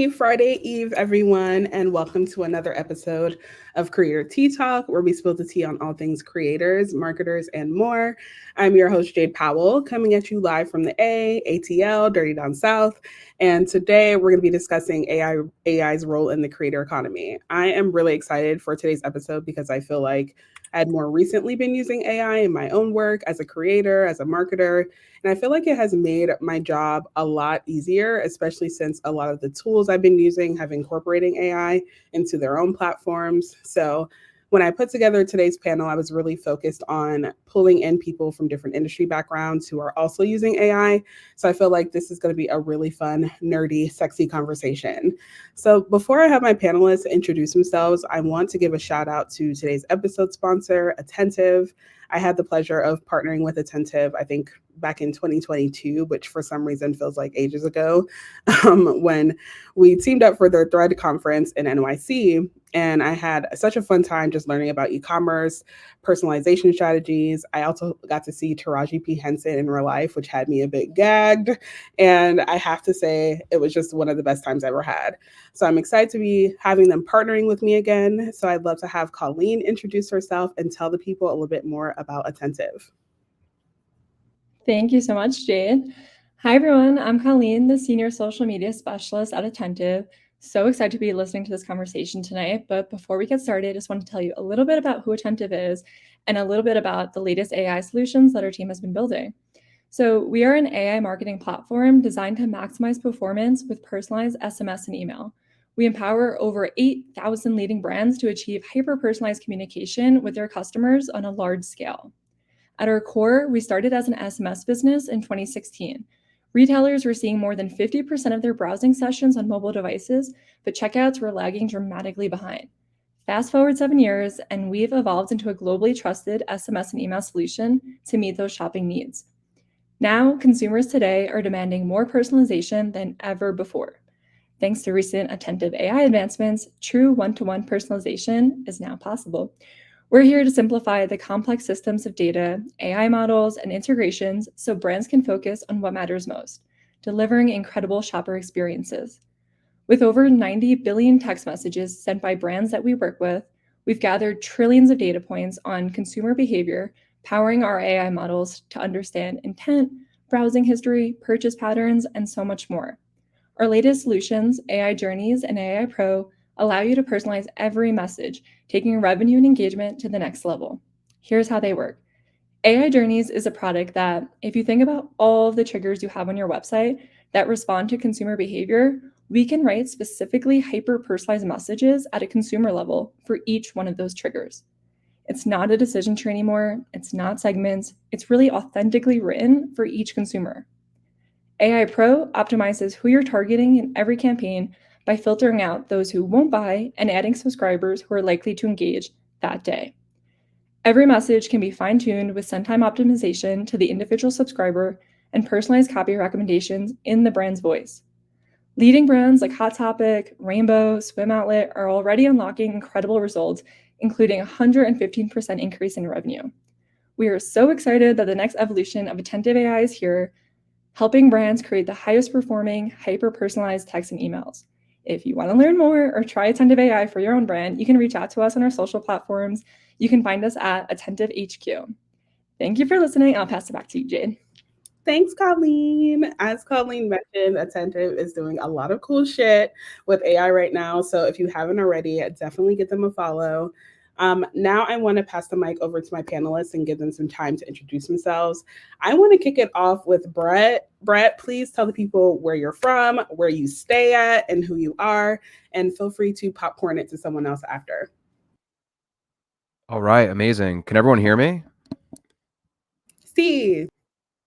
Happy Friday Eve, everyone, and welcome to another episode of Creator Tea Talk, where we spill the tea on all things creators, marketers, and more. I'm your host, Jayde Powell, coming at you live from the ATL, Dirty Down South. And today we're going to be discussing AI's role in the creator economy. I am really excited for today's episode because I feel like I had more recently been using AI in my own work as a creator, as a marketer, and I feel like it has made my job a lot easier, especially since a lot of the tools I've been using have incorporating AI into their own platforms. So when I put together today's panel, I was really focused on pulling in people from different industry backgrounds who are also using AI. So I feel like this is going to be a really fun, nerdy, sexy conversation. So before I have my panelists introduce themselves, I want to give a shout out to today's episode sponsor, Attentive. I had the pleasure of partnering with Attentive, I think back in 2022, which for some reason feels like ages ago, when we teamed up for their Thread conference in NYC. And I had such a fun time just learning about e-commerce, personalization strategies. I also got to see Taraji P. Henson in real life, which had me a bit gagged. And I have to say, it was just one of the best times I ever had. So I'm excited to be having them partnering with me again. So I'd love to have Colleen introduce herself and tell the people a little bit more about Attentive. Thank you so much, Jade. Hi, everyone. I'm Colleen, the Senior Social Media Specialist at Attentive. So excited to be listening to this conversation tonight. But before we get started, I just want to tell you a little bit about who Attentive is and a little bit about the latest AI solutions that our team has been building. So we are an AI marketing platform designed to maximize performance with personalized SMS and email. We empower over 8,000 leading brands to achieve hyper-personalized communication with their customers on a large scale. At our core, we started as an SMS business in 2016. Retailers were seeing more than 50% of their browsing sessions on mobile devices, but checkouts were lagging dramatically behind. Fast forward 7 years, and we've evolved into a globally trusted SMS and email solution to meet those shopping needs. Now, consumers today are demanding more personalization than ever before. Thanks to recent Attentive AI advancements, true one-to-one personalization is now possible. We're here to simplify the complex systems of data, AI models, and integrations so brands can focus on what matters most, delivering incredible shopper experiences. With over 90 billion text messages sent by brands that we work with, we've gathered trillions of data points on consumer behavior, powering our AI models to understand intent, browsing history, purchase patterns, and so much more. Our latest solutions, AI Journeys and AI Pro, allow you to personalize every message, taking revenue and engagement to the next level. Here's how they work. AI Journeys is a product that, if you think about all of the triggers you have on your website that respond to consumer behavior, we can write specifically hyper-personalized messages at a consumer level for each one of those triggers. It's not a decision tree anymore. It's not segments. It's really authentically written for each consumer. AI Pro optimizes who you're targeting in every campaign by filtering out those who won't buy and adding subscribers who are likely to engage that day. Every message can be fine-tuned with send time optimization to the individual subscriber and personalized copy recommendations in the brand's voice. Leading brands like Hot Topic, Rainbow, Swim Outlet are already unlocking incredible results, including a 115% increase in revenue. We are so excited that the next evolution of Attentive AI is here, helping brands create the highest performing, hyper-personalized texts and emails. If you want to learn more or try Attentive AI for your own brand, you can reach out to us on our social platforms. You can find us at Attentive HQ. Thank you for listening. I'll pass it back to you, Jade. Thanks, Colleen. As Colleen mentioned, Attentive is doing a lot of cool shit with AI right now. So if you haven't already, definitely give them a follow. Now I want to pass the mic over to my panelists and give them some time to introduce themselves. I want to kick it off with Brett. Brett, please tell the people where you're from, where you stay at, and who you are. And feel free to popcorn it to someone else after. All right, amazing. Can everyone hear me? Steve.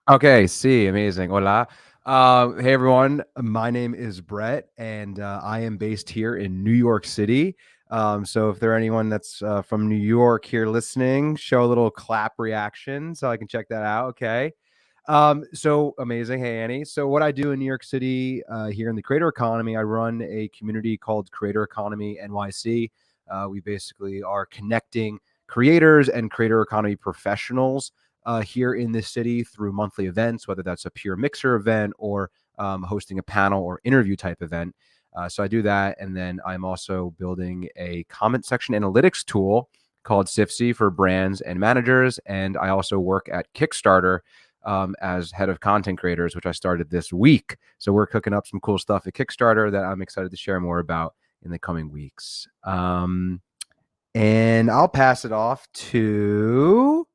Okay, see, amazing. Hola. Hey, everyone. My name is Brett, and I am based here in New York City. So if there are anyone that's from New York here listening, show a little clap reaction so I can check that out. Okay. So amazing. Hey, Annie. So what I do in New York City here in the creator economy, I run a community called Creator Economy NYC. We basically are connecting creators and creator economy professionals here in this city through monthly events, whether that's a pure mixer event or hosting a panel or interview type event. So I do that. And then I'm also building a comment section analytics tool called SIFC for brands and managers. And I also work at Kickstarter as head of content creators, which I started this week. So we're cooking up some cool stuff at Kickstarter that I'm excited to share more about in the coming weeks. And I'll pass it off to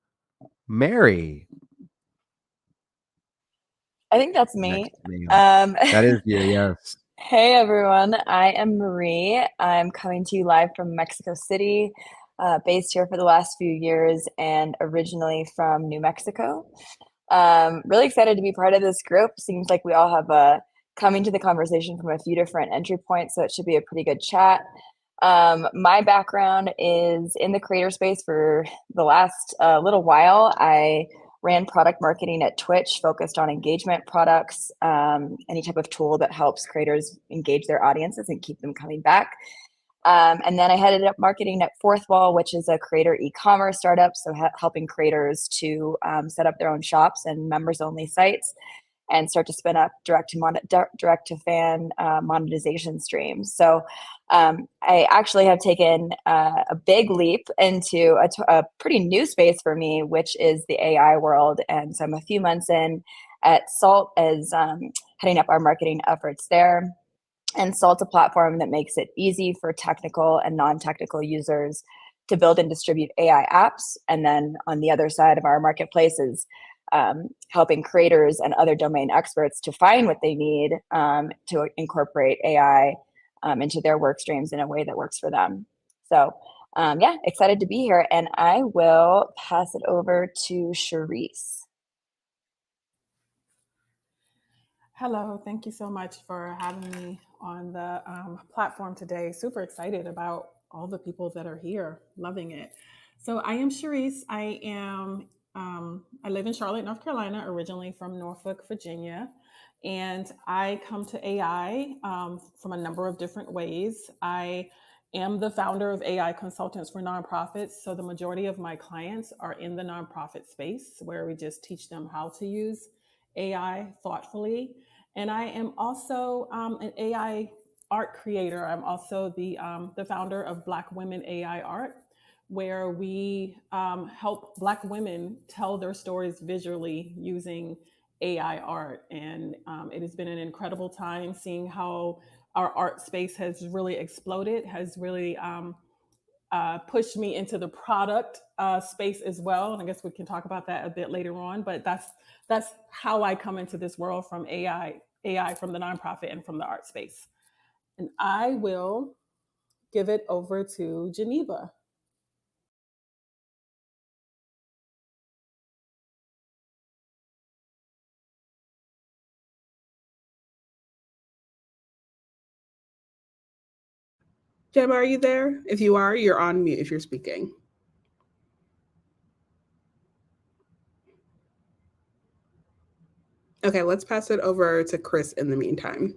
Mary. I think that's me. That is you, yes. Hey everyone, I am Marie. I'm coming to you live from Mexico City, based here for the last few years and originally from New Mexico. Really excited to be part of this group. Seems like we all have coming to the conversation from a few different entry points, so it should be a pretty good chat. My background is in the creator space for the last little while. I ran product marketing at Twitch, focused on engagement products, any type of tool that helps creators engage their audiences and keep them coming back. And then I headed up marketing at Fourth Wall, which is a creator e-commerce startup, so helping creators to set up their own shops and members-only sites and start to spin up direct to fan monetization streams. So I actually have taken a big leap into a pretty new space for me, which is the AI world. And so I'm a few months in at Salt as heading up our marketing efforts there. And Salt's a platform that makes it easy for technical and non-technical users to build and distribute AI apps. And then on the other side of our marketplace is helping creators and other domain experts to find what they need to incorporate AI into their work streams in a way that works for them. So yeah, excited to be here. And I will pass it over to Charisse. Hello, thank you so much for having me on the platform today. Super excited about all the people that are here, loving it. So I am Charisse. I live in Charlotte, North Carolina, originally from Norfolk, Virginia. And I come to AI from a number of different ways. I am the founder of AI Consultants for Nonprofits. So the majority of my clients are in the nonprofit space where we just teach them how to use AI thoughtfully. And I am also an AI art creator. I'm also the founder of Black Women AI Art, where we help Black women tell their stories visually using AI art. And it has been an incredible time seeing how our art space has really exploded, has really pushed me into the product space as well. And I guess we can talk about that a bit later on, but that's how I come into this world from AI from the nonprofit and from the art space. And I will give it over to Geneva. Gemma, are you there? If you are, you're on mute if you're speaking. Okay, let's pass it over to Chris in the meantime.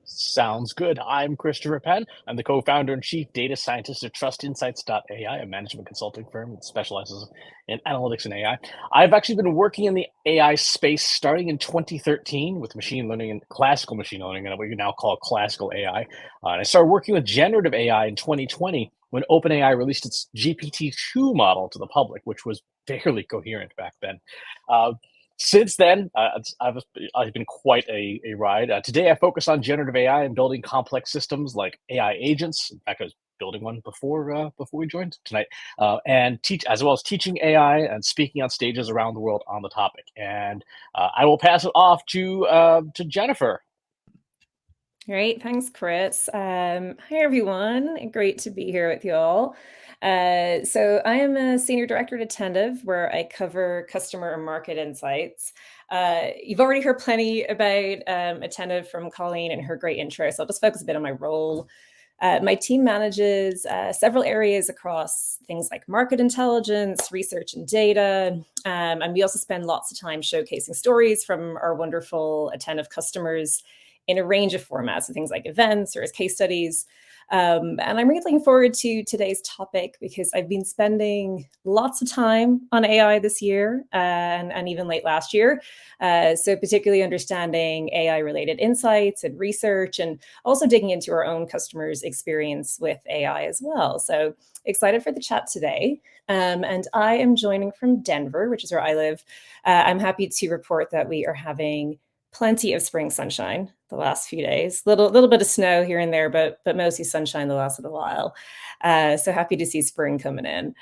Sounds good. I'm Christopher Penn. I'm the co-founder and chief data scientist of TrustInsights.ai, a management consulting firm that specializes in analytics and AI. I've actually been working in the AI space starting in 2013 with machine learning and classical machine learning, and what we now call classical AI. And I started working with generative AI in 2020 when OpenAI released its GPT-2 model to the public, which was barely coherent back then. Since then, I've been quite a ride. Today, I focus on generative AI and building complex systems like AI agents. In fact, I was building one before we joined tonight, and as well as teaching AI and speaking on stages around the world on the topic. And I will pass it off to Jennifer. Great, thanks, Chris. Hi, everyone. Great to be here with you all. So I am a senior director at Attentive, where I cover customer and market insights. You've already heard plenty about Attentive from Colleen and her great intro, so I'll just focus a bit on my role. My team manages several areas across things like market intelligence, research and data, and we also spend lots of time showcasing stories from our wonderful Attentive customers in a range of formats, so things like events or as case studies. And I'm really looking forward to today's topic because I've been spending lots of time on AI this year and even late last year. So particularly understanding AI-related insights and research, and also digging into our own customers' experience with AI as well. So excited for the chat today. And I am joining from Denver, which is where I live. I'm happy to report that we are having plenty of spring sunshine the last few days. Little bit of snow here and there, but mostly sunshine the last little while. So happy to see spring coming in.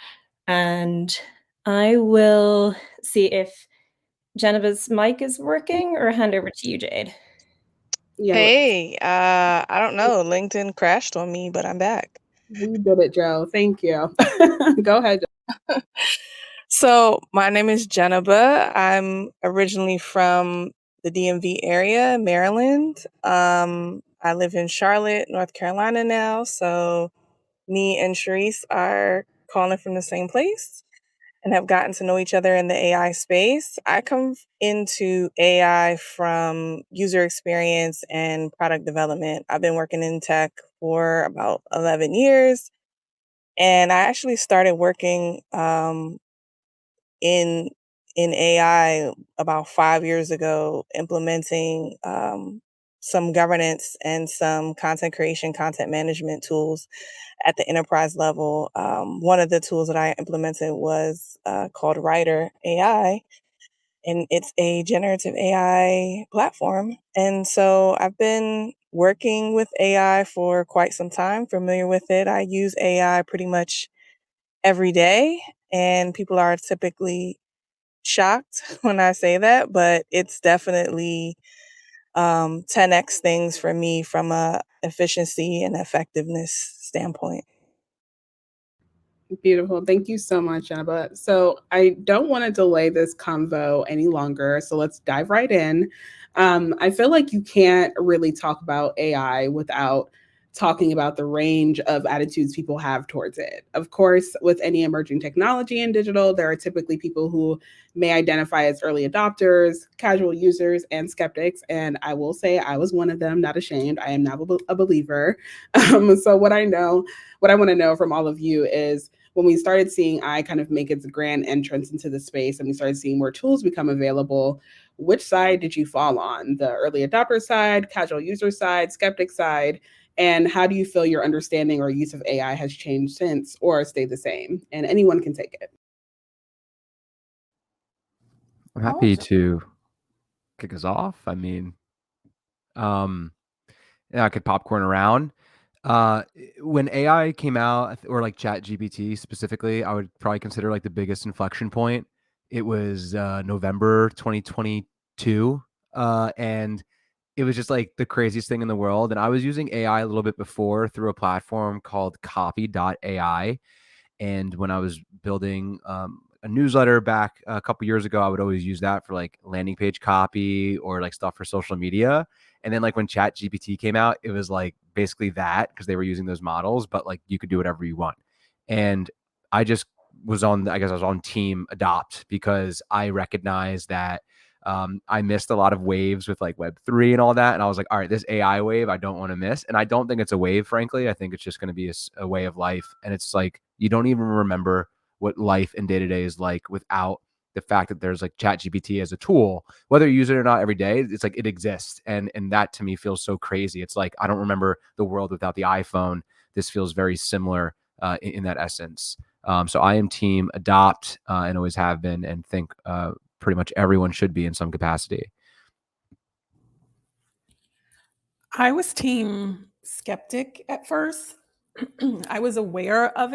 And I will see if Geneva's mic is working, or hand over to you, Jade. Yeah, Hey, I don't know. LinkedIn crashed on me, but I'm back. we did it, Joe. Thank you. Go ahead. So my name is Jeneba. I'm originally from the DMV area, Maryland. I live in Charlotte, North Carolina now. So me and Sharice are calling from the same place and have gotten to know each other in the AI space. I come into AI from user experience and product development. I've been working in tech for about 11 years. And I actually started working in AI about 5 years ago, implementing some governance and some content creation, content management tools at the enterprise level. One of the tools that I implemented was called Writer AI, and it's a generative AI platform. And so I've been working with AI for quite some time, familiar with it. I use AI pretty much every day, and people are typically shocked when I say that, but it's definitely 10x things for me from a efficiency and effectiveness standpoint. Beautiful. Thank you so much, Jennifer. So I don't want to delay this convo any longer. So let's dive right in. I feel like you can't really talk about AI without talking about the range of attitudes people have towards it. Of course, with any emerging technology in digital, there are typically people who may identify as early adopters, casual users, and skeptics. And I will say I was one of them, not ashamed. I am now a believer. So what I want to know from all of you is, when we started seeing AI kind of make its grand entrance into the space and we started seeing more tools become available, which side did you fall on? The early adopter side, casual user side, skeptic side? And how do you feel your understanding or use of AI has changed since, or stayed the same? And anyone can take it. I'm happy to kick us off. I mean, I could popcorn around. When AI came out, or like Chat GPT specifically, I would probably consider like the biggest inflection point. It was November 2022, and it was just like the craziest thing in the world. And I was using AI a little bit before through a platform called Copy.ai. And when I was building a newsletter back a couple years ago, I would always use that for like landing page copy or like stuff for social media. And then like when Chat GPT came out, it was like basically that, because they were using those models, but like you could do whatever you want. And I just was on, I guess I was on team adopt, because I recognized that I missed a lot of waves with like Web3 and all that. And I was like, all right, this AI wave, I don't want to miss. And I don't think it's a wave, frankly. I think it's just going to be a way of life. And it's like, you don't even remember what life and day-to-day is like without the fact that there's like Chat GPT as a tool. Whether you use it or not every day, it's like it exists. And that to me feels so crazy. It's like, I don't remember the world without the iPhone. This feels very similar in that essence. So I am team adopt and always have been, and think pretty much everyone should be in some capacity. I was team skeptic at first. I was aware of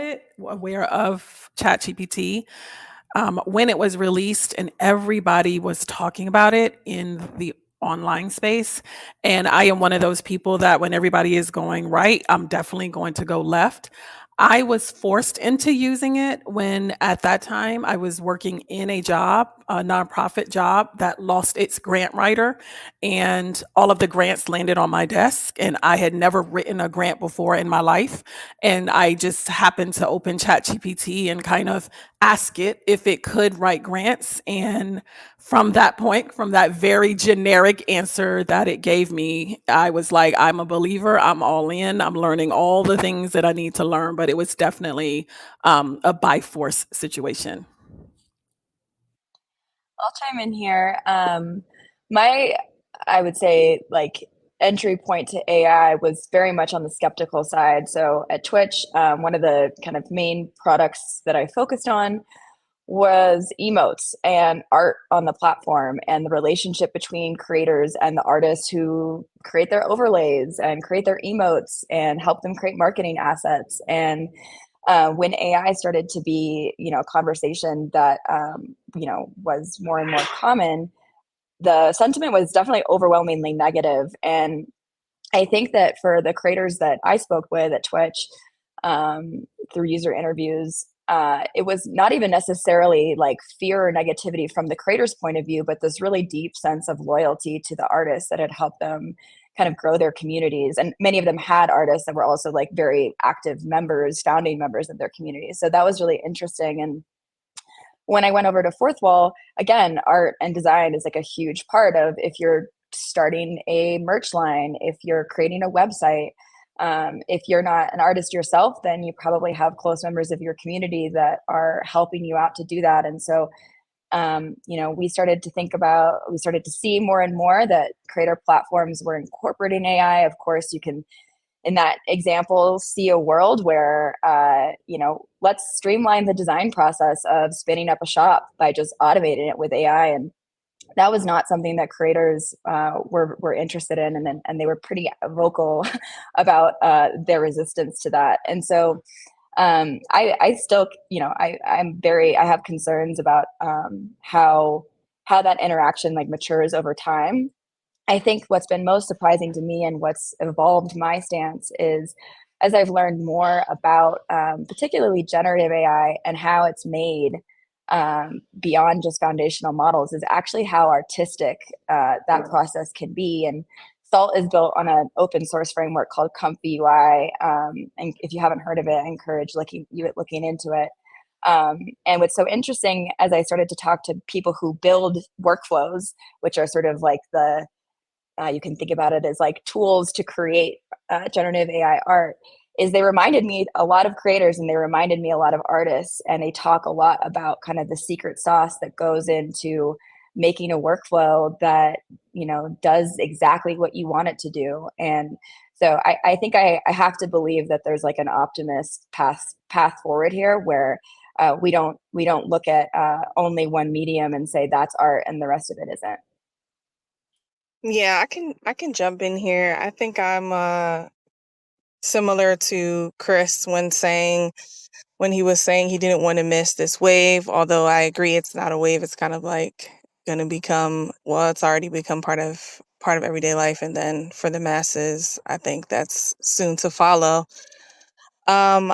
ChatGPT when it was released, and everybody was talking about it in the online space. And I am one of those people that when everybody is going right, I'm definitely going to go left. I was forced into using it when at that time I was working in a job, a nonprofit job that lost its grant writer, and all of the grants landed on my desk. And I had never written a grant before in my life. And I just happened to open ChatGPT and kind of ask it if it could write grants. And from that point, from that very generic answer that it gave me, I was like, I'm a believer. I'm all in. I'm learning all the things that I need to learn. But it was definitely a by force situation. I'll chime in here. My, I would say, like, entry point to AI was very much on the skeptical side. So at Twitch, one of the kind of main products that I focused on was emotes and art on the platform, and the relationship between creators and the artists who create their overlays and create their emotes and help them create marketing assets. And when AI started to be, a conversation that, was more and more common, the sentiment was definitely overwhelmingly negative. And I think that for the creators that I spoke with at Twitch, through user interviews, it was not even necessarily like fear or negativity from the creator's point of view, but this really deep sense of loyalty to the artists that had helped them kind of grow their communities. And many of them had artists that were also like very active members, founding members of their communities. So that was really interesting. And when I went over to Fourth Wall, again, art and design is like a huge part of if you're starting a merch line, if you're creating a website. If you're not an artist yourself, then you probably have close members of your community that are helping you out to do that. And so, we started to see more and more that creator platforms were incorporating AI. Of course, you can, in that example, see a world where, let's streamline the design process of spinning up a shop by just automating it with AI. And that was not something that creators were interested in, and they were pretty vocal about their resistance to that. And so I still, I have concerns about how that interaction like matures over time. I think what's been most surprising to me and what's evolved my stance is, as I've learned more about particularly generative AI and how it's made beyond just foundational models, is actually how artistic that process can be. And Salt is built on an open source framework called Comfy UI. And if you haven't heard of it, I encourage looking into it. And what's so interesting, as I started to talk to people who build workflows, which are sort of like you can think about it as like tools to create generative AI art, is they reminded me a lot of creators, and they reminded me a lot of artists, and they talk a lot about kind of the secret sauce that goes into making a workflow that does exactly what you want it to do. And so I think I have to believe that there's like an optimist path forward here, where we don't look at only one medium and say that's art and the rest of it isn't. Yeah, I can jump in here. I think I'm similar to Chris when he was saying he didn't want to miss this wave, although I agree it's not a wave. It's kind of like going to become, well, it's already become part of everyday life, and then for the masses, I think that's soon to follow. I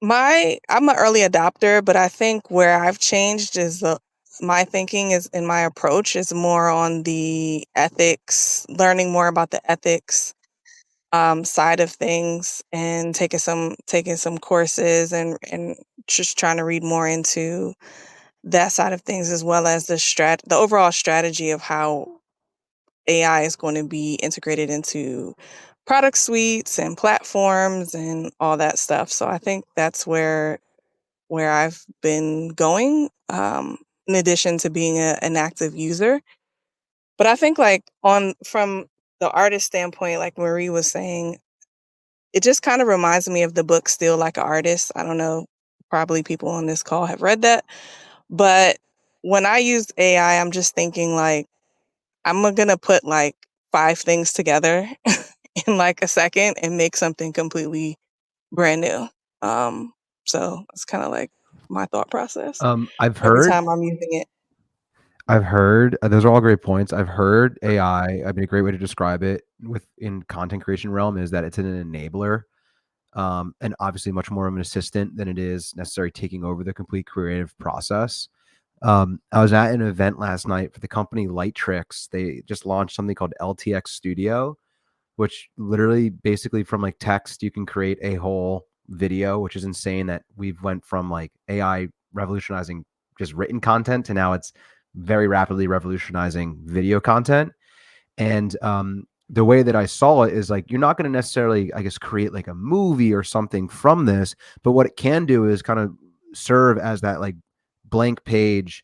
I'm an early adopter, but I think where I've changed is my thinking is in my approach is more on the ethics, learning more about the ethics side of things, and taking some courses, and just trying to read more into that side of things, as well as the overall strategy of how AI is going to be integrated into product suites and platforms and all that stuff. So I think that's where I've been going, in addition to being an active user. But I think like from the artist standpoint, like Marie was saying, it just kind of reminds me of the book Still Like an Artist. I don't know, probably people on this call have read that. But when I use AI, I'm just thinking like, I'm gonna put like 5 things together in like a second and make something completely brand new. So it's kind of like my thought process I've every heard time I'm using it. those are all great points. I've heard AI. I mean, a great way to describe it within content creation realm is that it's an enabler. and obviously much more of an assistant than it is necessarily taking over the complete creative process. I was at an event last night for the company Lightricks. They just launched something called LTX Studio, which literally basically from like text, you can create a whole video, which is insane that we've went from like AI revolutionizing just written content to now it's very rapidly revolutionizing video content. And the way that I saw it is like, you're not going to necessarily, I guess, create like a movie or something from this, but what it can do is kind of serve as that like blank page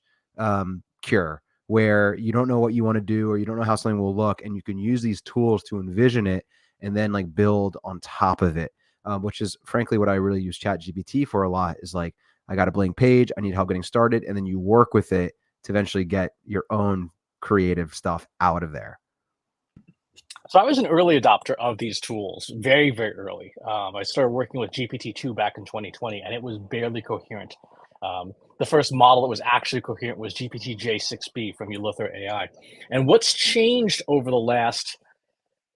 cure where you don't know what you want to do or you don't know how something will look, and you can use these tools to envision it and then like build on top of it, which is frankly what I really use ChatGPT for a lot. Is like, I got a blank page, I need help getting started, and then you work with it to eventually get your own creative stuff out of there. So I was an early adopter of these tools, very, very early. I started working with GPT-2 back in 2020, and it was barely coherent. The first model that was actually coherent was GPT J6B from Ulithra AI. And what's changed over the last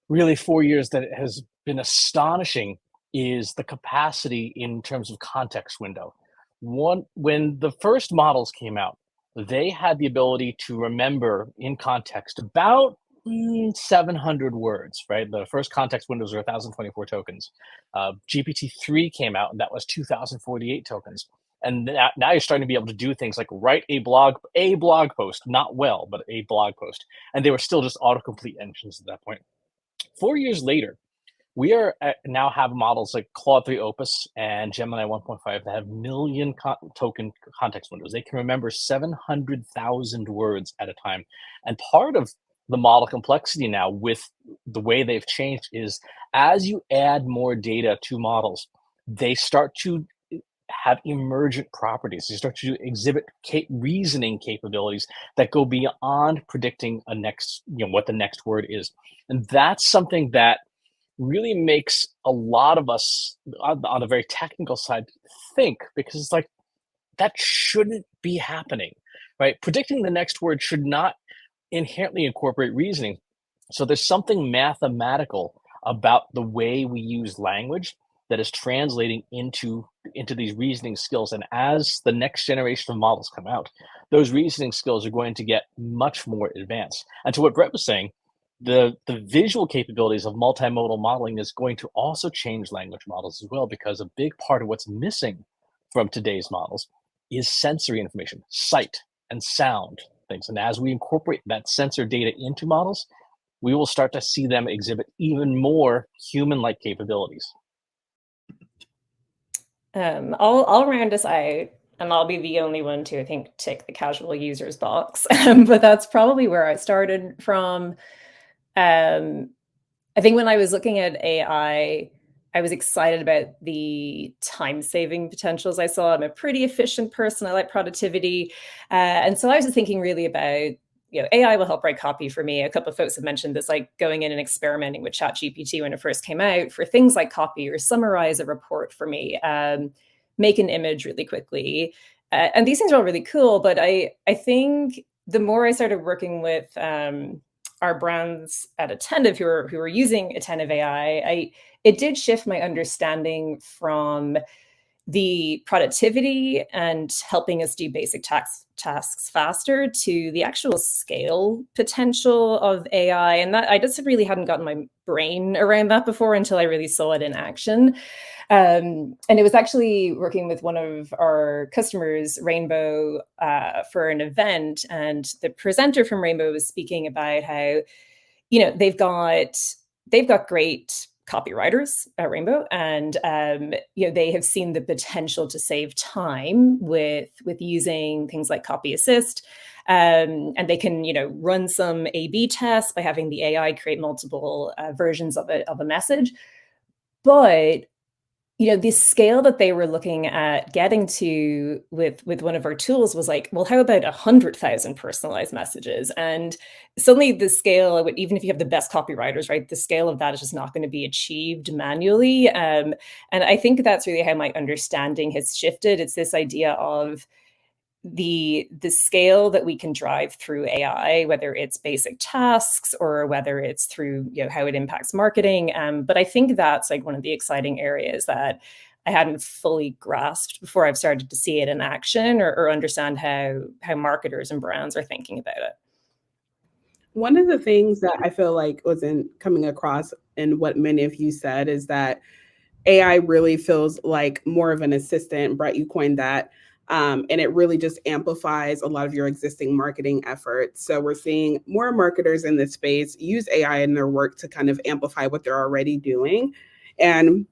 really 4 years that has been astonishing is the capacity in terms of context window. When the first models came out, they had the ability to remember in context about 700 words, right? The first context windows are 1,024 tokens. GPT-3 came out, and that was 2,048 tokens. And now you're starting to be able to do things like write a blog post, not well, but a blog post. And they were still just autocomplete engines at that point. 4 years later, we are now have models like Claude 3 Opus and Gemini 1.5 that have million token context windows. They can remember 700,000 words at a time. And part of the model complexity now with the way they've changed is as you add more data to models, they start to have emergent properties. They start to exhibit reasoning capabilities that go beyond predicting what the next word is. And that's something that really makes a lot of us on the very technical side think, because it's like, that shouldn't be happening, right? Predicting the next word should not inherently incorporate reasoning. So there's something mathematical about the way we use language that is translating into these reasoning skills. And as the next generation of models come out, those reasoning skills are going to get much more advanced. And to what Brett was saying, the visual capabilities of multimodal modeling is going to also change language models as well, because a big part of what's missing from today's models is sensory information, sight and sound things. And as we incorporate that sensor data into models, we will start to see them exhibit even more human-like capabilities. I'll round us out, and I'll be the only one to, I think, tick the casual users box. But that's probably where I started from. I think when I was looking at AI, I was excited about the time-saving potentials I saw. I'm a pretty efficient person. I like productivity. And so I was just thinking really about, AI will help write copy for me. A couple of folks have mentioned this, like going in and experimenting with ChatGPT when it first came out for things like copy or summarize a report for me, make an image really quickly. And these things are all really cool, but I think the more I started working with our brands at Attentive who are using Attentive AI, it did shift my understanding from the productivity and helping us do basic tasks faster to the actual scale potential of AI. And that I just really hadn't gotten my brain around that before until I really saw it in action. And it was actually working with one of our customers, Rainbow, for an event. And the presenter from Rainbow was speaking about how, they've got great copywriters at Rainbow, and they have seen the potential to save time with using things like Copy Assist, and they can run some A/B tests by having the AI create multiple versions of a message. But the scale that they were looking at getting to with one of our tools was like, well, how about 100,000 personalized messages? And suddenly the scale, even if you have the best copywriters, right, the scale of that is just not going to be achieved manually. And I think that's really how my understanding has shifted. It's this idea of the scale that we can drive through AI, whether it's basic tasks or whether it's through how it impacts marketing. But I think that's like one of the exciting areas that I hadn't fully grasped before I've started to see it in action or understand how marketers and brands are thinking about it. One of the things that I feel like wasn't coming across in what many of you said is that AI really feels like more of an assistant. Brett, you coined that. And it really just amplifies a lot of your existing marketing efforts. So we're seeing more marketers in this space use AI in their work to kind of amplify what they're already doing. And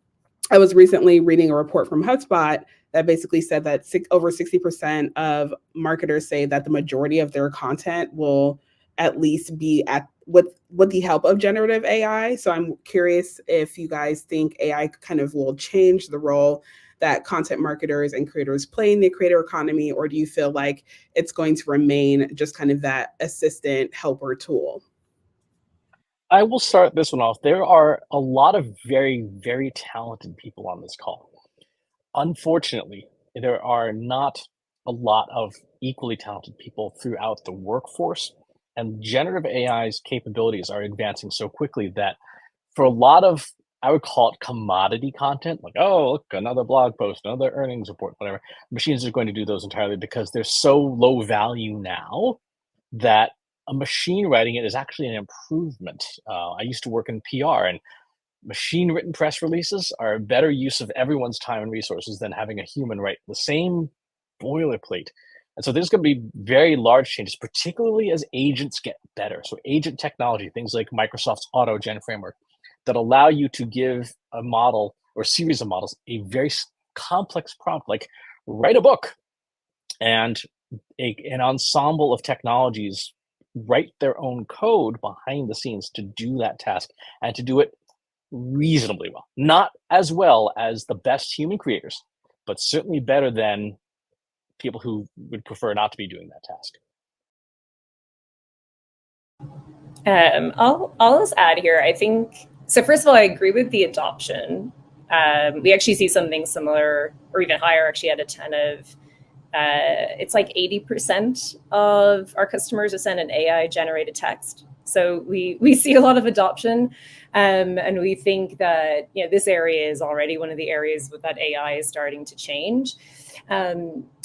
I was recently reading a report from HubSpot that basically said that over 60% of marketers say that the majority of their content will at least be at with the help of generative AI. So I'm curious if you guys think AI kind of will change the role that content marketers and creators play in the creator economy, or do you feel like it's going to remain just kind of that assistant helper tool? I will start this one off. There are a lot of very, very talented people on this call. Unfortunately, there are not a lot of equally talented people throughout the workforce, and generative AI's capabilities are advancing so quickly that for a lot of, I would call it commodity content, like, oh, look, another blog post, another earnings report, whatever, machines are going to do those entirely because they're so low value now that a machine writing it is actually an improvement. I used to work in PR, and machine written press releases are a better use of everyone's time and resources than having a human write the same boilerplate. And so there's going to be very large changes, particularly as agents get better. So agent technology, things like Microsoft's AutoGen framework, that allow you to give a model or series of models a very complex prompt, like write a book, and an ensemble of technologies write their own code behind the scenes to do that task and to do it reasonably well. Not as well as the best human creators, but certainly better than people who would prefer not to be doing that task. I'll just add here. I think so. First of all, I agree with the adoption. We actually see something similar or even higher actually at Attentive. It's like 80% of our customers are sending AI generated text. So we see a lot of adoption, and we think that this area is already one of the areas that AI is starting to change.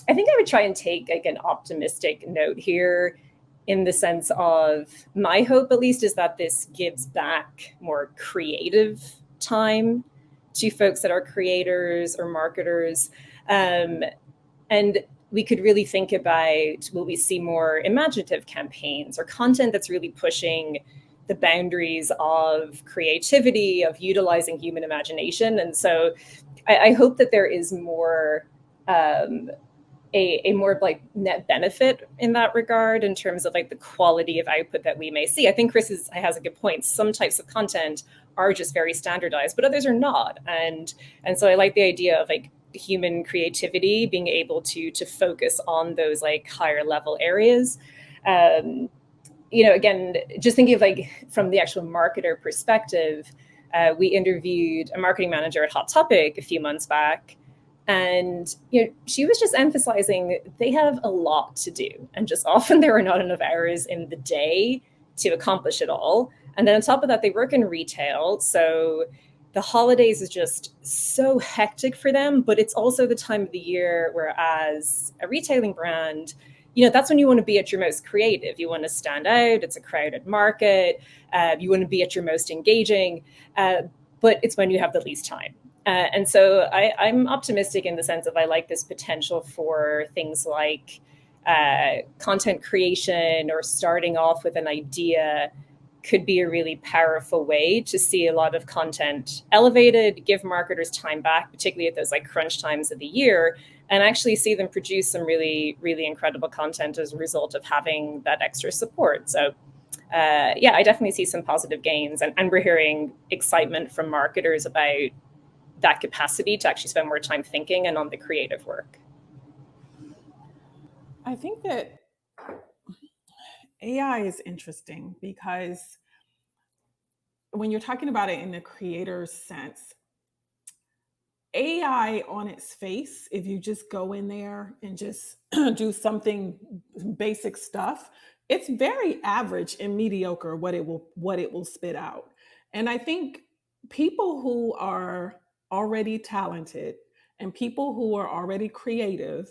I think I would try and take like an optimistic note here, in the sense of my hope, at least, is that this gives back more creative time to folks that are creators or marketers. And we could really think about, will we see more imaginative campaigns or content that's really pushing the boundaries of creativity, of utilizing human imagination? And so I hope that there is more a more like net benefit in that regard, in terms of like the quality of output that we may see. I think Chris has a good point. Some types of content are just very standardized, but others are not. And so I like the idea of like human creativity being able to focus on those like higher level areas. Again, just thinking of like from the actual marketer perspective, we interviewed a marketing manager at Hot Topic a few months back, and she was just emphasizing they have a lot to do, and just often there are not enough hours in the day to accomplish it all. And then on top of that, they work in retail, so the holidays is just so hectic for them. But it's also the time of the year where, as a retailing brand, that's when you want to be at your most creative. You want to stand out. It's a crowded market. You want to be at your most engaging, but it's when you have the least time. And so I'm optimistic in the sense of I like this potential for things like content creation, or starting off with an idea, could be a really powerful way to see a lot of content elevated, give marketers time back, particularly at those like crunch times of the year, and actually see them produce some really, really incredible content as a result of having that extra support. So I definitely see some positive gains, and we're hearing excitement from marketers about that capacity to actually spend more time thinking and on the creative work. I think that AI is interesting because when you're talking about it in the creator's sense, AI on its face, if you just go in there and just do something basic stuff, it's very average and mediocre what it will spit out. And I think people who are already talented and people who are already creative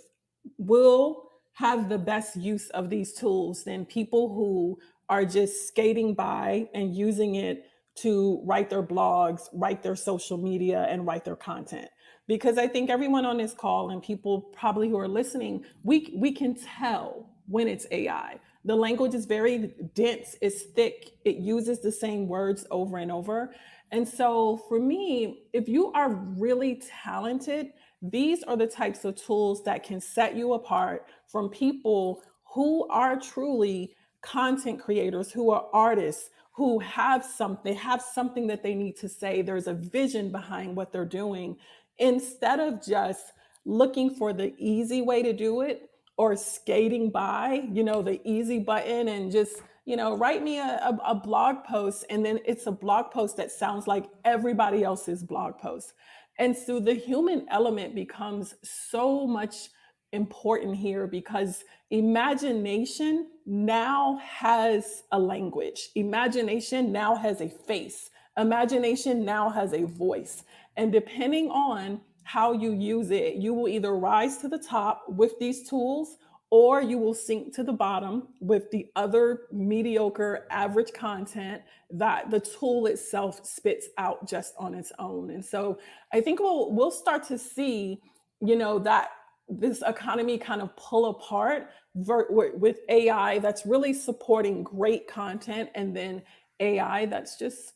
will have the best use of these tools than people who are just skating by and using it to write their blogs, write their social media, and write their content. Because I think everyone on this call and people probably who are listening, we can tell when it's AI. The language is very dense, it's thick, it uses the same words over and over. And so for me, if you are really talented, these are the types of tools that can set you apart from people who are truly content creators, who are artists, who have something that they need to say. There's a vision behind what they're doing, instead of just looking for the easy way to do it or skating by, the easy button and just, write me a blog post, and then it's a blog post that sounds like everybody else's blog post. And so the human element becomes so much important here, because imagination now has a language. Imagination now has a face. Imagination now has a voice. And depending on how you use it, you will either rise to the top with these tools, or you will sink to the bottom with the other mediocre, average content that the tool itself spits out just on its own. And so I think we'll start to see, that this economy kind of pull apart with AI that's really supporting great content, and then AI that's just,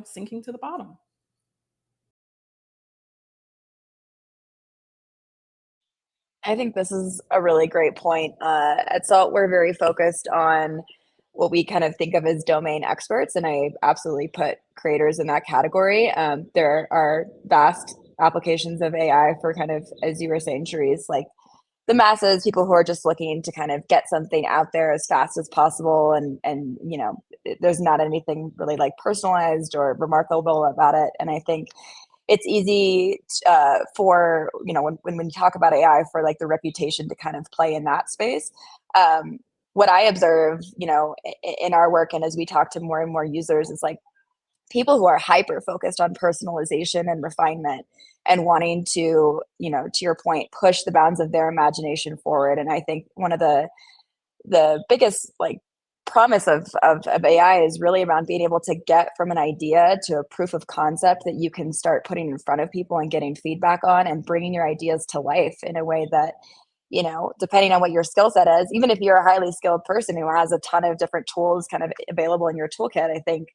sinking to the bottom. I think this is a really great point. At SALT, we're very focused on what we kind of think of as domain experts, and I absolutely put creators in that category. There are vast applications of AI for kind of, as you were saying, Cherise, like the masses, people who are just looking to kind of get something out there as fast as possible, and there's not anything really like personalized or remarkable about it. And I think it's easy for, when you talk about AI, for like the reputation to kind of play in that space. What I observe, in our work, and as we talk to more and more users, is like people who are hyper focused on personalization and refinement and wanting to, to your point, push the bounds of their imagination forward. And I think one of the biggest like promise of AI is really around being able to get from an idea to a proof of concept that you can start putting in front of people and getting feedback on, and bringing your ideas to life in a way that, depending on what your skill set is, even if you're a highly skilled person who has a ton of different tools kind of available in your toolkit, I think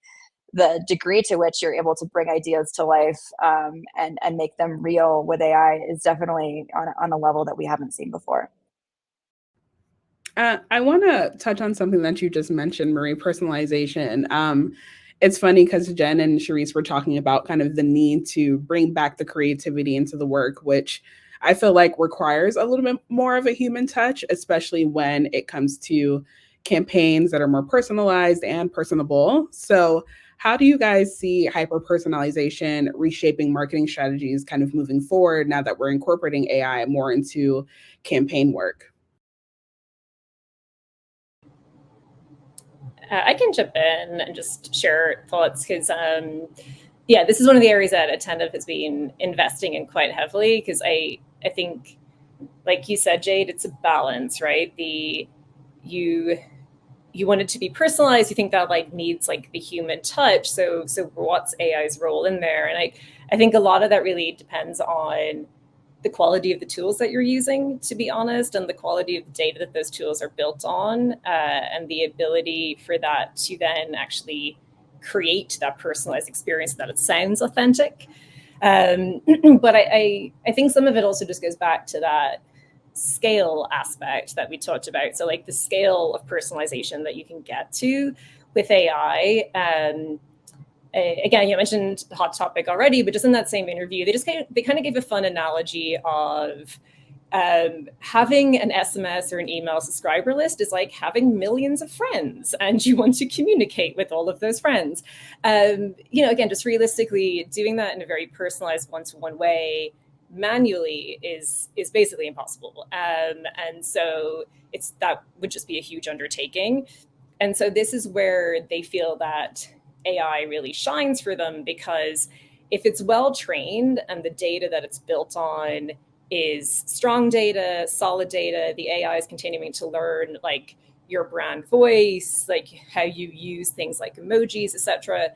the degree to which you're able to bring ideas to life and make them real with AI is definitely on a level that we haven't seen before. I want to touch on something that you just mentioned, Marie, personalization. It's funny because Jen and Cherise were talking about kind of the need to bring back the creativity into the work, which I feel like requires a little bit more of a human touch, especially when it comes to campaigns that are more personalized and personable. So how do you guys see hyper personalization reshaping marketing strategies kind of moving forward now that we're incorporating AI more into campaign work? I can jump in and just share thoughts, because this is one of the areas that Attentive has been investing in quite heavily, because I think, like you said, Jade, it's a balance, right? You want it to be personalized. You think that like needs like the human touch. So what's AI's role in there? And I think a lot of that really depends on the quality of the tools that you're using, to be honest, and the quality of the data that those tools are built on, and the ability for that to then actually create that personalized experience, that it sounds authentic. But I think some of it also just goes back to that scale aspect that we talked about. So like the scale of personalization that you can get to with AI. Again, you mentioned the Hot Topic already, but just in that same interview, they kind of gave a fun analogy of Having an SMS or an email subscriber list is like having millions of friends, and you want to communicate with all of those friends. Again, just realistically, doing that in a very personalized one-to-one way manually is basically impossible. And so that would just be a huge undertaking. And so this is where they feel that AI really shines for them, because if it's well trained and the data that it's built on is strong data, solid data, the AI is continuing to learn like your brand voice, like how you use things like emojis, etc.,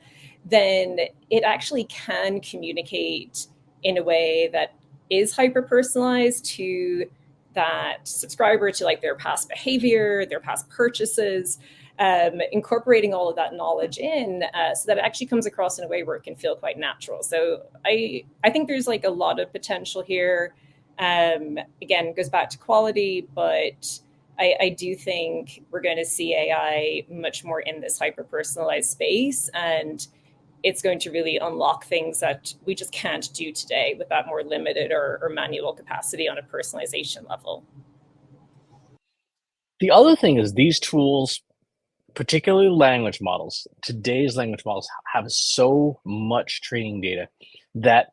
then it actually can communicate in a way that is hyper personalized to that subscriber, to like their past behavior, their past purchases, incorporating all of that knowledge in, so that it actually comes across in a way where it can feel quite natural. So I think there's like a lot of potential here. Again, it goes back to quality, but I do think we're going to see AI much more in this hyper personalized space, and it's going to really unlock things that we just can't do today with that more limited or manual capacity on a personalization level. The other thing is these tools, particularly language models, today's language models have so much training data that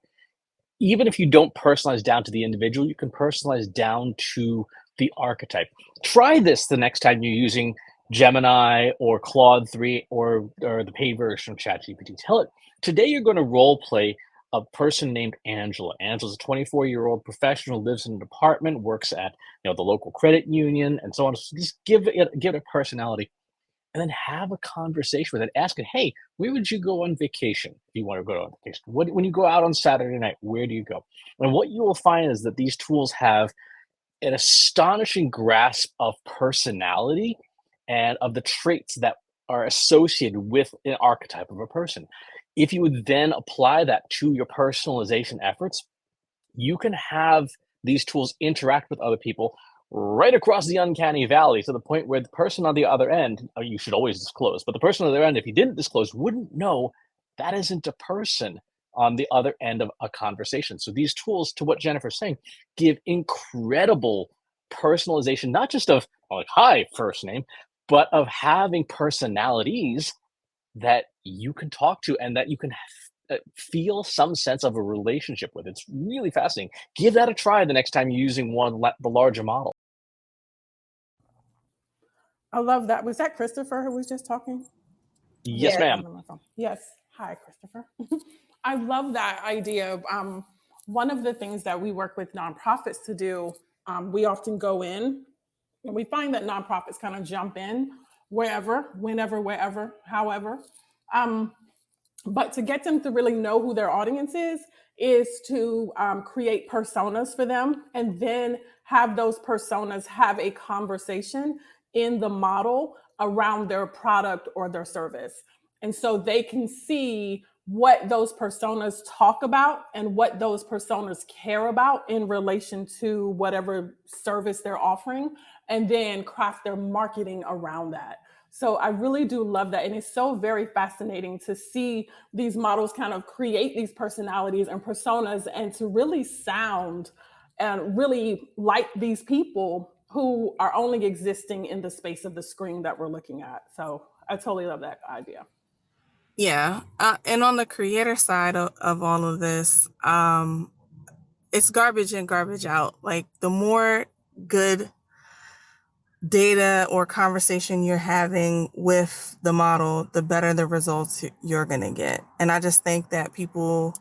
even if you don't personalize down to the individual, you can personalize down to the archetype. Try this the next time you're using Gemini or Claude 3 or the paid version of ChatGPT. Tell it, today you're going to role play a person named Angela. Angela's a 24-year-old professional, lives in an apartment, works at the local credit union, and so on. So just give it a personality, and then have a conversation with it. Ask it, hey, where would you go on vacation if you want to go on vacation? When you go out on Saturday night, where do you go? And what you will find is that these tools have an astonishing grasp of personality and of the traits that are associated with an archetype of a person. If you would then apply that to your personalization efforts, you can have these tools interact with other people right across the uncanny valley, to the point where the person on the other end, you should always disclose, but the person on the other end, if you didn't disclose, wouldn't know that isn't a person on the other end of a conversation. So these tools, to what Jennifer's saying, give incredible personalization, not just of like, hi, first name, but of having personalities that you can talk to and that you can feel some sense of a relationship with. It's really fascinating. Give that a try the next time you're using the larger model. I love that. Was that Christopher who was just talking? Yes, ma'am. Yes. Hi, Christopher. I love that idea. One of the things that we work with nonprofits to do, we often go in and we find that nonprofits kind of jump in wherever, whenever, wherever, however. But to get them to really know who their audience is to create personas for them, and then have those personas have a conversation in the model around their product or their service. And so they can see what those personas talk about and what those personas care about in relation to whatever service they're offering, and then craft their marketing around that. So I really do love that. And it's so very fascinating to see these models kind of create these personalities and personas, and to really sound and really like these people who are only existing in the space of the screen that we're looking at. So I totally love that idea. Yeah. And on the creator side of all of this, it's garbage in, garbage out. Like, the more good data or conversation you're having with the model, the better the results you're going to get. And I just think that people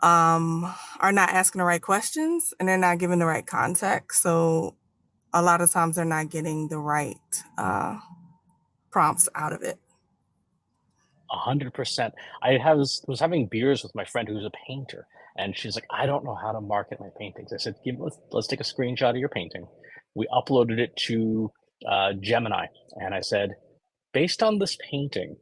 are not asking the right questions, and they're not giving the right context. So a lot of times they're not getting the right prompts out of it. 100%. Was having beers with my friend who's a painter, and she's like, I don't know how to market my paintings. I said, let's take a screenshot of your painting. We uploaded it to Gemini, and I said, based on this painting,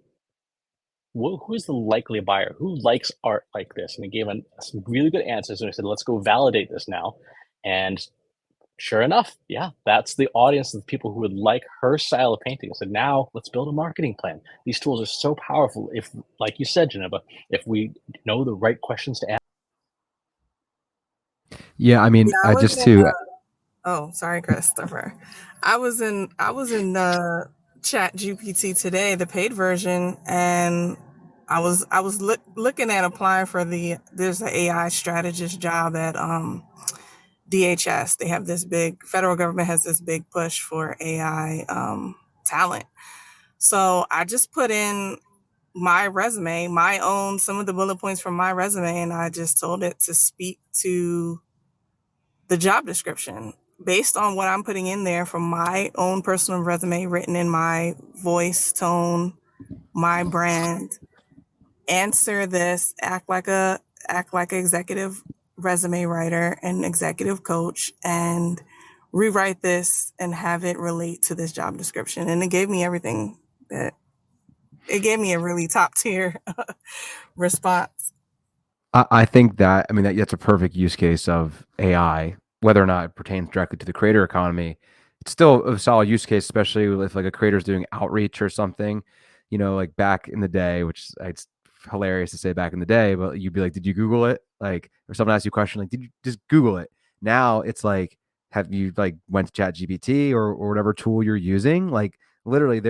who is the likely buyer? Who likes art like this? And he gave some really good answers. And I said, let's go validate this now. And sure enough, yeah, that's the audience of people who would like her style of painting. I said, now let's build a marketing plan. These tools are so powerful. If, like you said, Geneva, if we know the right questions to ask. Yeah, I mean, I was just in. to Oh, sorry, Christopher. I was in Chat GPT today, the paid version, and I was looking at applying for there's an AI strategist job at DHS. They have this big federal government has this big push for AI talent. So I just put in my resume, my own some of the bullet points from my resume, and I just told it to speak to the job description based on what I'm putting in there from my own personal resume, written in my voice, tone, my brand. Answer this, act like an executive resume writer and executive coach, and rewrite this and have it relate to this job description. And it gave me everything that it gave me a really top tier response. I think that, I mean, that's a perfect use case of AI, whether or not it pertains directly to the creator economy. It's still a solid use case, especially if like a creator's doing outreach or something, like back in the day, which it's hilarious to say back in the day, but you'd be like, did you Google it? Like, or someone asks you a question, like, did you just Google it? Now it's like, have you like went to Chat GPT or whatever tool you're using? Like literally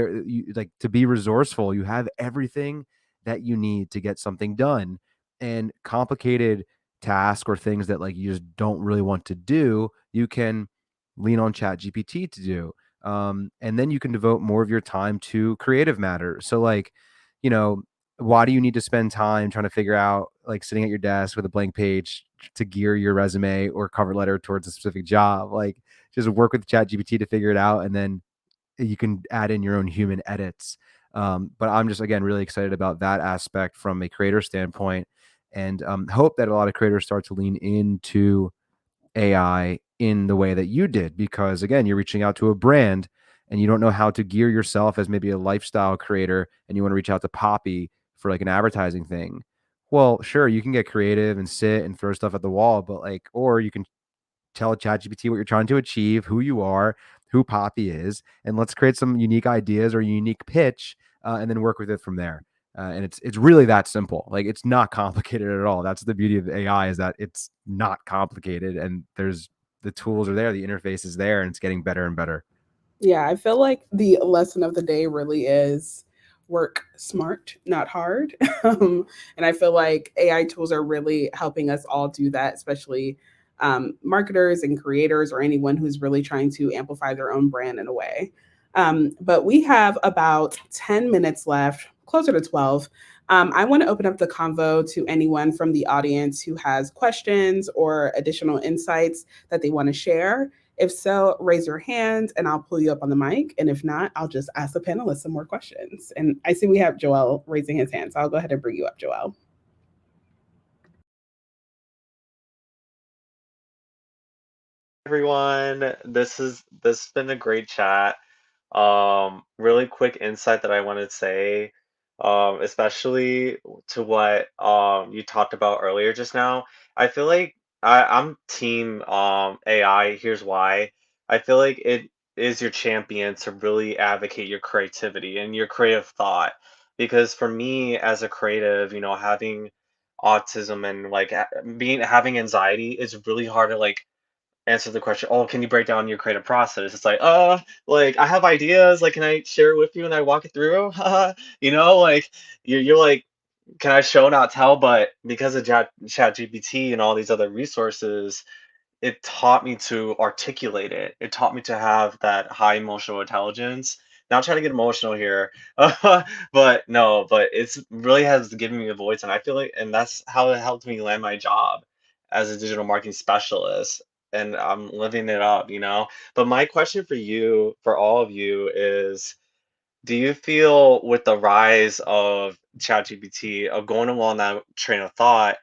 like to be resourceful, you have everything that you need to get something done, and complicated tasks or things that like you just don't really want to do, you can lean on Chat GPT to do. And then you can devote more of your time to creative matter. So like, you know, why do you need to spend time trying to figure out, like sitting at your desk with a blank page to gear your resume or cover letter towards a specific job? Like just work with Chat GPT to figure it out, and then you can add in your own human edits. But I'm just, again, really excited about that aspect from a creator standpoint, and hope that a lot of creators start to lean into AI in the way that you did, because again, you're reaching out to a brand and you don't know how to gear yourself as maybe a lifestyle creator, and you want to reach out to Poppy for like an advertising thing. Well, sure, you can get creative and sit and throw stuff at the wall, but like, or you can tell ChatGPT what you're trying to achieve, who you are, who Poppy is, and let's create some unique ideas or unique pitch, and then work with it from there. And it's really that simple. Like it's not complicated at all. That's the beauty of AI, is that it's not complicated, and the tools are there, the interface is there, and it's getting better and better. Yeah, I feel like the lesson of the day really is work smart, not hard. And I feel like AI tools are really helping us all do that, especially marketers and creators or anyone who's really trying to amplify their own brand in a way. But we have about 10 minutes left, closer to 12. I want to open up the convo to anyone from the audience who has questions or additional insights that they want to share. If so, raise your hand and I'll pull you up on the mic. And if not, I'll just ask the panelists some more questions. And I see we have Joel raising his hand, so I'll go ahead and bring you up, Joel. Everyone. This has been a great chat. Really quick insight that I want to say, especially to what you talked about earlier just now. I feel like I'm team AI. Here's why. I feel like it is your champion to really advocate your creativity and your creative thought. Because for me as a creative, having autism and like being having anxiety, it's really hard to like answer the question, oh, can you break down your creative process? It's like I have ideas, like, can I share it with you and I walk it through? Like you're like, can I show not tell? But because of Chat GPT and all these other resources, it taught me to articulate it. It taught me to have that high emotional intelligence. Not trying to get emotional here, but no, but it's really has given me a voice, and I feel like, and that's how it helped me land my job as a digital marketing specialist, and I'm living it up. But my question for you, for all of you, is: do you feel with the rise of ChatGPT, of going along that train of thought,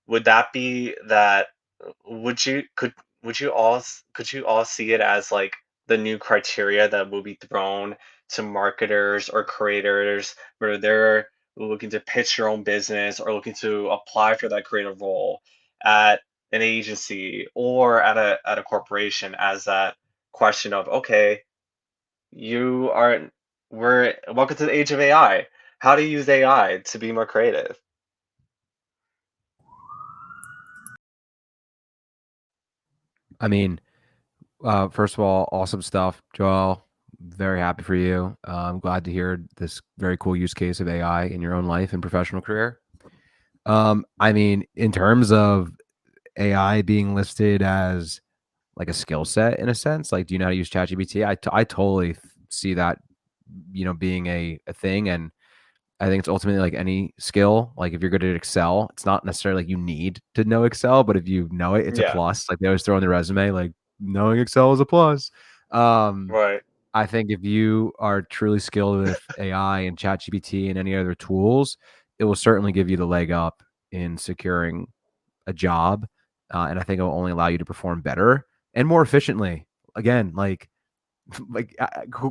would that be that would you could you all see it as like the new criteria that will be thrown to marketers or creators where they're looking to pitch your own business or looking to apply for that creative role at an agency or at a corporation, as that question of, okay, you are we're welcome to the age of AI. How do you use AI to be more creative? I mean, first of all, awesome stuff, Joel. Very happy for you. I'm glad to hear this very cool use case of AI in your own life and professional career. I mean, in terms of AI being listed as like a skill set in a sense, like, do you know how to use ChatGPT? I totally see that, being a thing. And I think it's ultimately like any skill. Like if you're good at Excel, it's not necessarily like you need to know Excel, but if you know it, it's a Yeah. plus. Like they always throw in the resume, like knowing Excel is a plus. Um, Right. I think if you are truly skilled with AI and ChatGPT and any other tools, it will certainly give you the leg up in securing a job. And I think it will only allow you to perform better and more efficiently. Again, like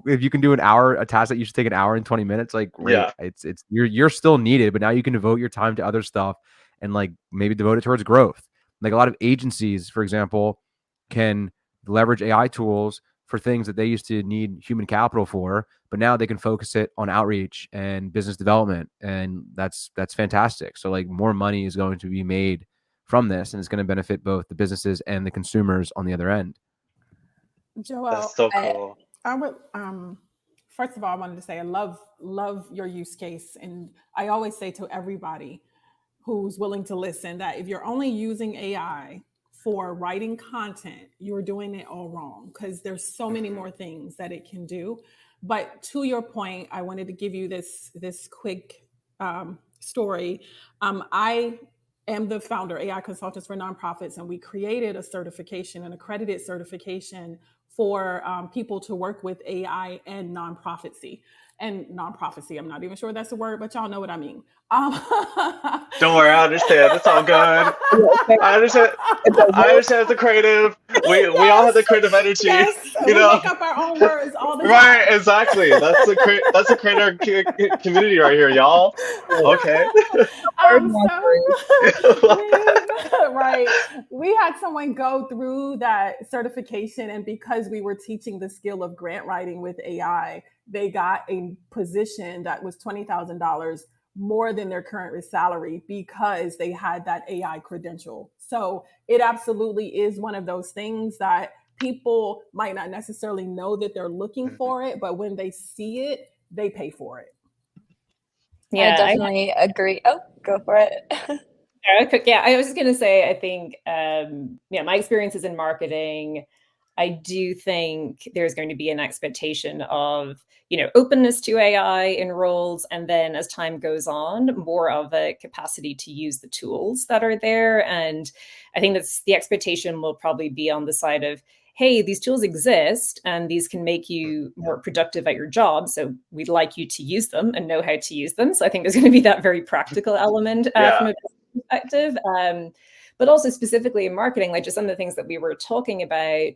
if you can do a task that used to take an hour and 20 minutes, like great. Yeah. It's you're still needed, but now you can devote your time to other stuff and like maybe devote it towards growth. Like a lot of agencies, for example, can leverage AI tools for things that they used to need human capital for, but now they can focus it on outreach and business development, and that's fantastic. So like more money is going to be made from this, and it's going to benefit both the businesses and the consumers on the other end. Joelle, That's so I, cool. I would first of all, I wanted to say I love your use case, and I always say to everybody who's willing to listen that if you're only using AI for writing content, you're doing it all wrong, because there's so many more things that it can do. But to your point, I wanted to give you this quick story. I am the founder, AI Consultants for Nonprofits, and we created a certification, an accredited certification for people to work with AI and nonprofitcy. And nonprofitcy, I'm not even sure that's a word, but y'all know what I mean. Um, Don't worry, I understand. It's all good. I understand. It's a I word. understand the creative. We all have yes, the creative energy, yes, you we know. make up our own words all the Right, time. exactly. That's the creator community right here, y'all. Okay. Word So mastery. right, we had someone go through that certification, and because we were teaching the skill of grant writing with AI, they got a position that was $20,000 more than their current salary because they had that AI credential. So it absolutely is one of those things that people might not necessarily know that they're looking for it, but when they see it, they pay for it. I Yeah, definitely agree. Oh, go for it. I was just gonna say, I think, my experiences in marketing, I do think there's going to be an expectation of, openness to AI in roles, and then as time goes on, more of a capacity to use the tools that are there. And I think that's the expectation will probably be on the side of, hey, these tools exist and these can make you more productive at your job. So we'd like you to use them and know how to use them. So I think there's going to be that very practical element from Yeah. a perspective. But also specifically in marketing, like just some of the things that we were talking about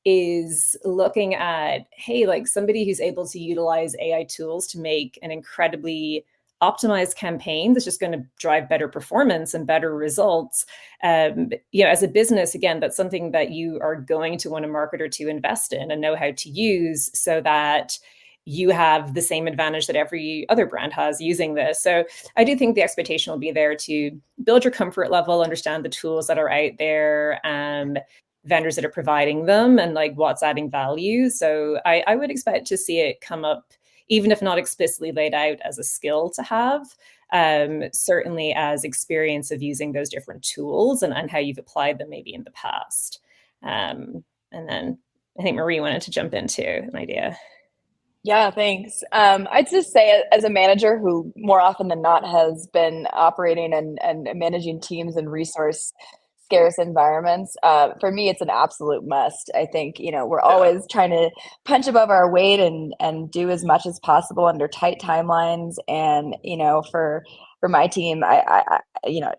is looking at, hey, like somebody who's able to utilize AI tools to make an incredibly optimized campaign that's just going to drive better performance and better results. As a business, again, that's something that you are going to want a marketer to invest in and know how to use so that you have the same advantage that every other brand has using this. So I do think the expectation will be there to build your comfort level, understand the tools that are out there, vendors that are providing them, and like what's adding value. So I would expect to see it come up, even if not explicitly laid out as a skill to have, certainly as experience of using those different tools and how you've applied them maybe in the past. And then I think Marie wanted to jump into an idea. Yeah, thanks. I'd just say, as a manager who more often than not has been operating and managing teams in resource scarce environments, for me, it's an absolute must. I think, we're Yeah. always trying to punch above our weight and do as much as possible under tight timelines. And, for my team,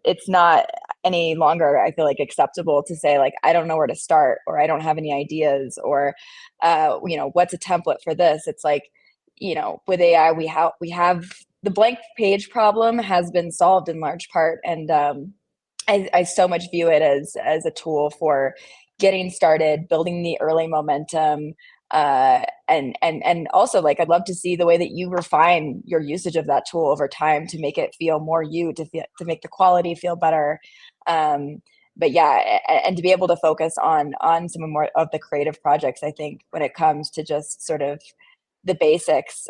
it's not any longer, I feel like, acceptable to say, like, I don't know where to start, or I don't have any ideas, or what's a template for this. It's like, with AI, we have the blank page problem has been solved in large part. And I so much view it as a tool for getting started, building the early momentum, and also, like, I'd love to see the way that you refine your usage of that tool over time to make it feel more you, to make the quality feel better. but yeah, and to be able to focus on some more of the creative projects, I think when it comes to just sort of the basics,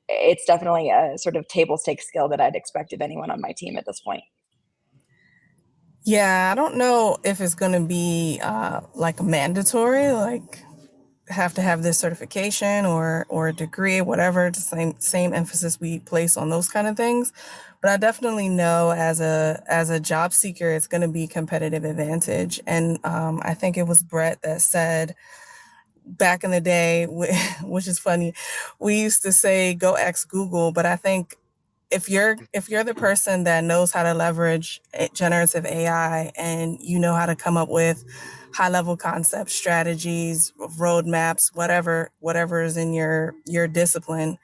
it's definitely a sort of table stakes skill that I'd expect of anyone on my team at this point. Yeah, I don't know if it's going to be like mandatory, like have to have this certification or a degree, whatever, the same emphasis we place on those kind of things. But I definitely know as a job seeker, it's going to be competitive advantage. And I think it was Brett that said back in the day, which is funny, we used to say go ask Google, but I think if you're the person that knows how to leverage generative AI and you know how to come up with high level concepts, strategies, roadmaps, whatever is in your discipline,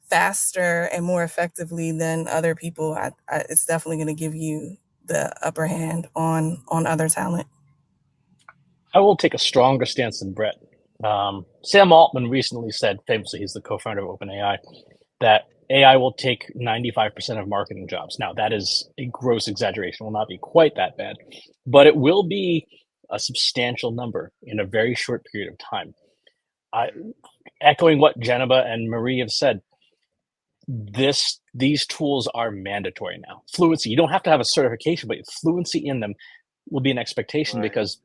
faster and more effectively than other people, it's definitely going to give you the upper hand on other talent. I will take a stronger stance than Brett. Sam Altman recently said, famously, he's the co-founder of OpenAI, that AI will take 95% of marketing jobs. Now, that is a gross exaggeration. It will not be quite that bad, but it will be a substantial number in a very short period of time. Echoing what Jeneba and Marie have said, these tools are mandatory now. Fluency, you don't have to have a certification, but fluency in them will be an expectation, Right. because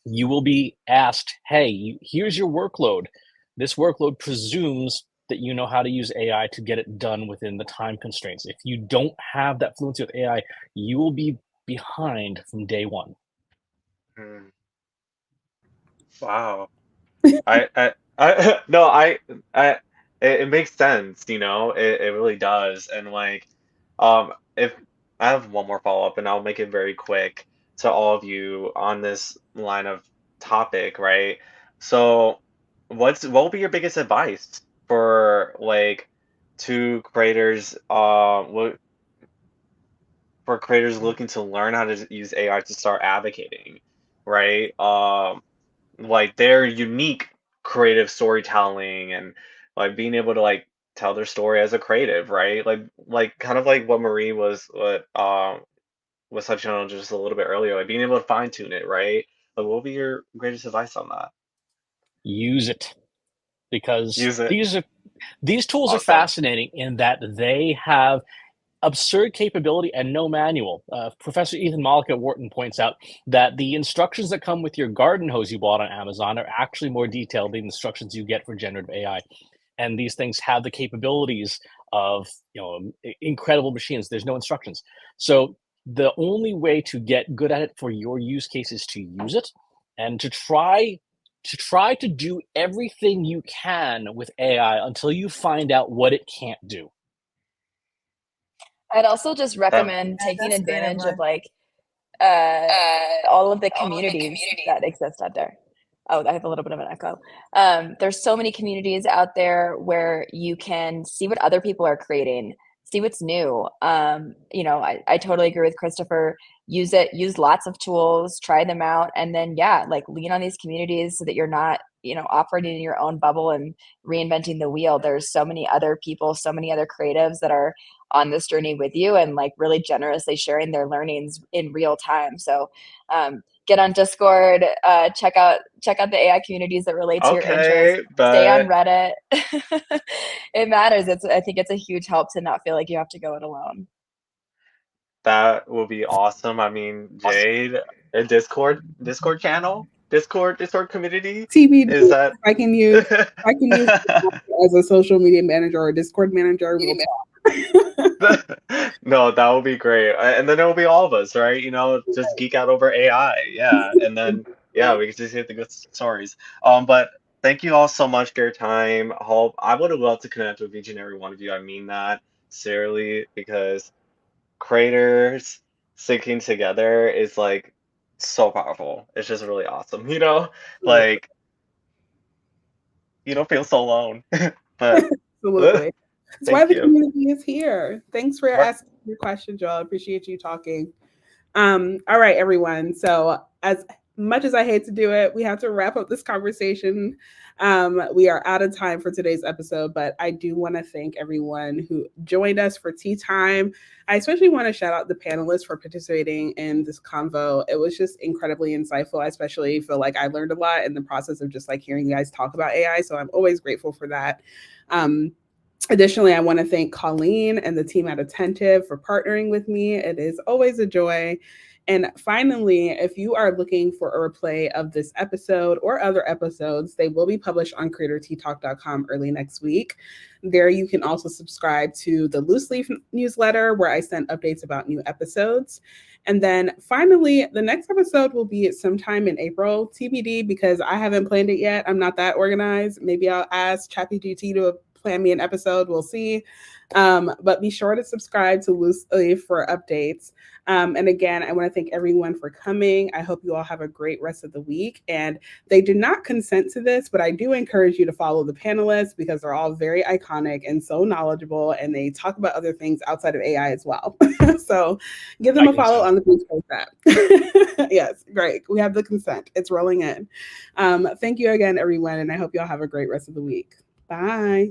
you will be asked, hey, here's your workload. This workload presumes that you know how to use AI to get it done within the time constraints. If you don't have that fluency with AI, you will be behind from day one. Wow. No, I it makes sense, you know, it really does. And like, if I have one more follow-up and I'll make it very quick to all of you on this line of topic, right? So what will be your biggest advice for like to creators, for creators looking to learn how to use AI to start advocating, right? Like their unique creative storytelling and like being able to like tell their story as a creative, right? Like kind of like what Marie was touching on just a little bit earlier, like being able to fine tune it, right? Like what would be your greatest advice on that? Use it, because Use it. these tools are Awesome. fascinating in that they have absurd capability and no manual. Professor Ethan Malik at Wharton points out that the instructions that come with your garden hose you bought on Amazon are actually more detailed than the instructions you get for generative AI. And these things have the capabilities of, incredible machines. There's no instructions. So the only way to get good at it for your use case is to use it and to try to do everything you can with AI until you find out what it can't do. I'd also just recommend taking advantage of like all of the communities that exist out there. Oh, I have a little bit of an echo. There's so many communities out there where you can see what other people are creating, see what's new. I totally agree with Christopher. Use lots of tools, try them out, and then like lean on these communities so that you're not, operating in your own bubble and reinventing the wheel. There's so many other people, so many other creatives that are on this journey with you and like really generously sharing their learnings in real time. So get on Discord, check out the AI communities that relate to your interests. Okay, Stay on but Reddit. It matters. I think it's a huge help to not feel like you have to go it alone. that will be awesome. I mean, Jade, a Discord channel, Discord community. TBD. Is that I can use as a social media manager or a Discord manager. We'll No, that would be great. And then it will be all of us, right? You know, just geek out over AI. Yeah. And then yeah, we can just hit the good stories. But thank you all so much for your time. Hope I would have loved to connect with each and every one of you. I mean that sincerely, because creators sticking together is like so powerful. It's just really awesome, you know? Like you don't feel so alone. But Absolutely. That's why thank the you. community is here. Thanks for asking your question, Joel. I appreciate you talking. All right, everyone. So as much as I hate to do it, we have to wrap up this conversation. We are out of time for today's episode, but I do want to thank everyone who joined us for tea time. I especially want to shout out the panelists for participating in this convo. It was just incredibly insightful. I especially feel like I learned a lot in the process of just like hearing you guys talk about AI. So I'm always grateful for that. Additionally, I want to thank Colleen and the team at Attentive for partnering with me. It is always a joy. And finally, if you are looking for a replay of this episode or other episodes, they will be published on creatorteatalk.com early next week. There you can also subscribe to the Loose Leaf newsletter where I send updates about new episodes. And then finally, the next episode will be sometime in April, TBD, because I haven't planned it yet. I'm not that organized. Maybe I'll ask ChatGPT to plan me an episode. We'll see. But be sure to subscribe to Loose Leaf for updates. And again, I want to thank everyone for coming. I hope you all have a great rest of the week. And they did not consent to this, but I do encourage you to follow the panelists because they're all very iconic and so knowledgeable, and they talk about other things outside of AI as well. So give them a follow on the Beach Coast app. Yes, great. We have the consent. It's rolling in. Thank you again, everyone, and I hope you all have a great rest of the week. Bye.